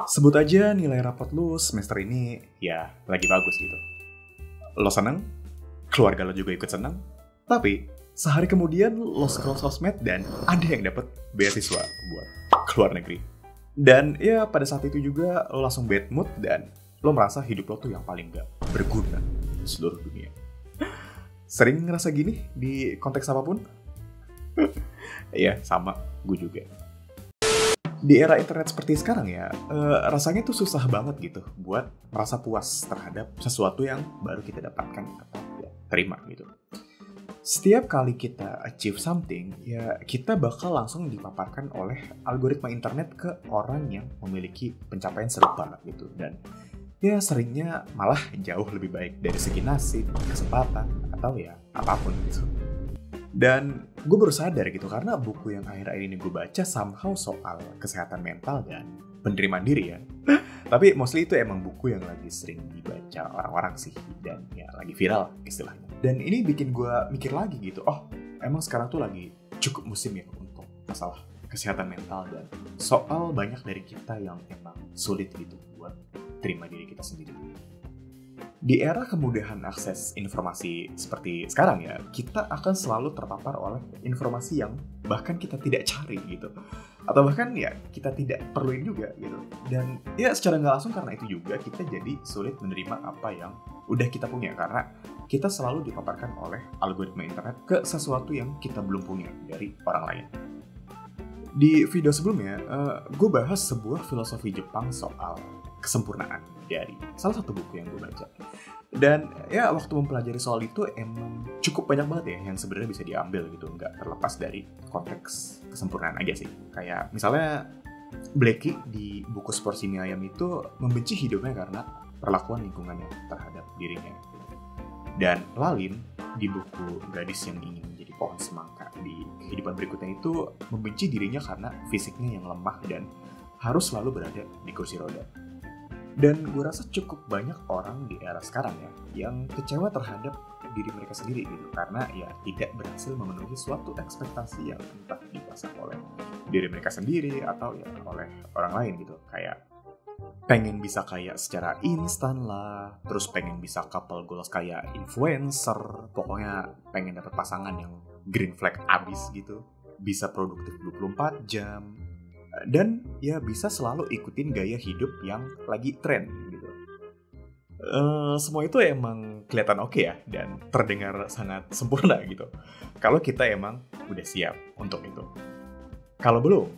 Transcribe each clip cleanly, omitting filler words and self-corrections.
Sebut aja nilai rapot lu semester ini ya lagi bagus gitu. Lo seneng, keluarga lo juga ikut seneng, tapi sehari kemudian lo scroll sosmed dan ada yang dapet beasiswa buat keluar negeri. Dan ya pada saat itu juga lo langsung bad mood dan lo merasa hidup lo tuh yang paling gak berguna di seluruh dunia. Sering ngerasa gini di konteks apapun? Iya, sama, gue juga. Di era internet seperti sekarang ya, rasanya tuh susah banget gitu buat merasa puas terhadap sesuatu yang baru kita dapatkan atau ya, terima gitu. Setiap kali kita achieve something, ya kita bakal langsung dipaparkan oleh algoritma internet ke orang yang memiliki pencapaian serupa gitu. Dan ya seringnya malah jauh lebih baik dari segi nasib, kesempatan, atau ya apapun gitu. Dan gue baru sadar gitu karena buku yang akhir-akhir ini gue baca somehow soal kesehatan mental dan penerimaan diri ya. Tapi mostly itu emang buku yang lagi sering dibaca orang-orang sih dan ya lagi viral istilahnya. Dan ini bikin gue mikir lagi gitu, oh emang sekarang tuh lagi cukup musim ya untuk masalah kesehatan mental dan soal banyak dari kita yang emang sulit gitu buat terima diri kita sendiri. Di era kemudahan akses informasi seperti sekarang ya, kita akan selalu terpapar oleh informasi yang bahkan kita tidak cari gitu. Atau bahkan ya kita tidak perluin juga gitu. Dan ya secara nggak langsung karena itu juga kita jadi sulit menerima apa yang udah kita punya. Karena kita selalu dipaparkan oleh algoritma internet ke sesuatu yang kita belum punya dari orang lain. Di video sebelumnya, gue bahas sebuah filosofi Jepang soal kesempurnaan dari salah satu buku yang gue baca. Dan ya waktu mempelajari soal itu emang cukup banyak banget ya yang sebenarnya bisa diambil gitu, nggak terlepas dari konteks kesempurnaan aja sih. Kayak misalnya Blackie di buku Sport Si Mie Ayam itu membenci hidupnya karena perlakuan lingkungannya terhadap dirinya. Dan Lalin di buku Gadis Yang Ingin Menjadi Pohon Semangka di kehidupan berikutnya itu membenci dirinya karena fisiknya yang lemah dan harus selalu berada di kursi roda. Dan gue rasa cukup banyak orang di era sekarang ya yang kecewa terhadap diri mereka sendiri gitu karena ya tidak berhasil memenuhi suatu ekspektasi yang entah dipasang oleh diri mereka sendiri atau ya oleh orang lain gitu. Kayak pengen bisa kaya secara instan lah, terus pengen bisa couple goals kayak influencer, pokoknya pengen dapat pasangan yang green flag abis gitu, bisa produktif 24 jam, dan ya bisa selalu ikutin gaya hidup yang lagi tren gitu. Semua itu emang kelihatan oke ya dan terdengar sangat sempurna gitu kalau kita emang udah siap untuk itu. Kalau belum,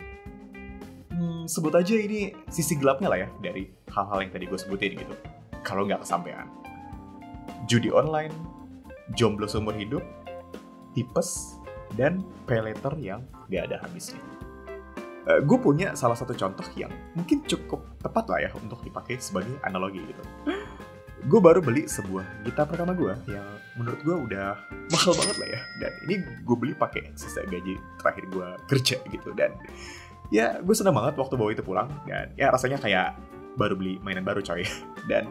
sebut aja ini sisi gelapnya lah ya dari hal-hal yang tadi gue sebutin gitu. Kalau nggak kesampean, judi online, jomblo seumur hidup, tipes, dan pay later yang nggak ada habisnya. Gue punya salah satu contoh yang mungkin cukup tepat lah ya untuk dipakai sebagai analogi gitu. Gue baru beli sebuah gitar pertama gue yang menurut gue udah mahal banget lah ya. Dan ini gue beli pakai sisa gaji terakhir gue kerja gitu. Dan ya gue senang banget waktu bawa itu pulang. Dan ya rasanya kayak baru beli mainan baru coy. Dan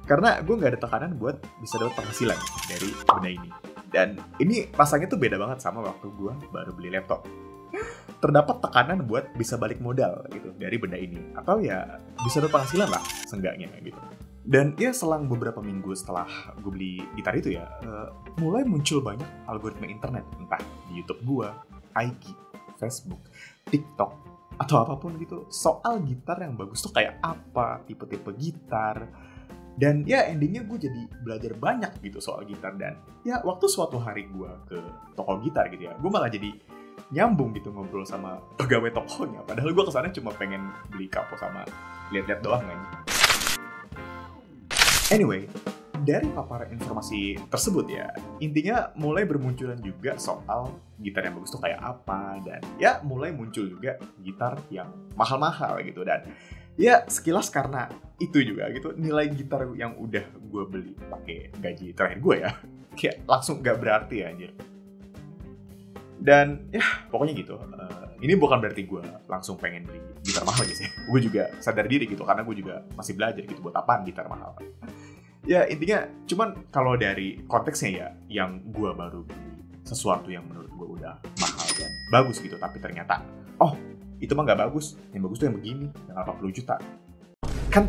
karena gue gak ada tekanan buat bisa dapat penghasilan dari benda ini. Dan ini rasanya tuh beda banget sama waktu gue baru beli laptop. Terdapat tekanan buat bisa balik modal gitu dari benda ini atau ya bisa dapat penghasilan lah seenggaknya gitu. Dan ya selang beberapa minggu setelah gue beli gitar itu ya mulai muncul banyak algoritma internet entah di YouTube gue, IG, Facebook, TikTok atau apapun gitu soal gitar yang bagus tuh kayak apa, tipe-tipe gitar. Dan ya endingnya gue jadi belajar banyak gitu soal gitar. Dan ya waktu suatu hari gue ke toko gitar gitu ya, gue malah jadi nyambung gitu ngobrol sama pegawai tokonya. Padahal gue kesana cuma pengen beli kapo sama lihat-lihat doang kan. Anyway, dari paparan informasi tersebut ya, intinya mulai bermunculan juga soal gitar yang bagus tuh kayak apa. Dan ya mulai muncul juga gitar yang mahal-mahal gitu. Dan ya sekilas karena itu juga gitu, nilai gitar yang udah gue beli pakai gaji terakhir gue ya kayak langsung gak berarti ya anjir. Dan ya pokoknya gitu, ini bukan berarti gue langsung pengen beli gitar mahal gitu ya. Gue juga sadar diri gitu karena gue juga masih belajar gitu buat apaan gitar mahal. Ya intinya cuman kalau dari konteksnya ya, yang gue baru beli sesuatu yang menurut gue udah mahal dan bagus gitu, tapi ternyata oh itu mah gak bagus, yang bagus tuh yang begini, yang 80 juta. Kan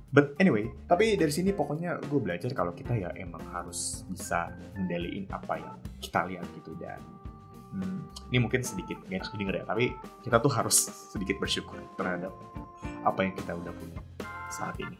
but anyway, tapi dari sini pokoknya gue belajar kalau kita ya emang harus bisa ngendaliin apa yang kita lihat gitu. Dan ini mungkin sedikit gak enak didengar ya, tapi kita tuh harus sedikit bersyukur terhadap apa yang kita udah punya saat ini.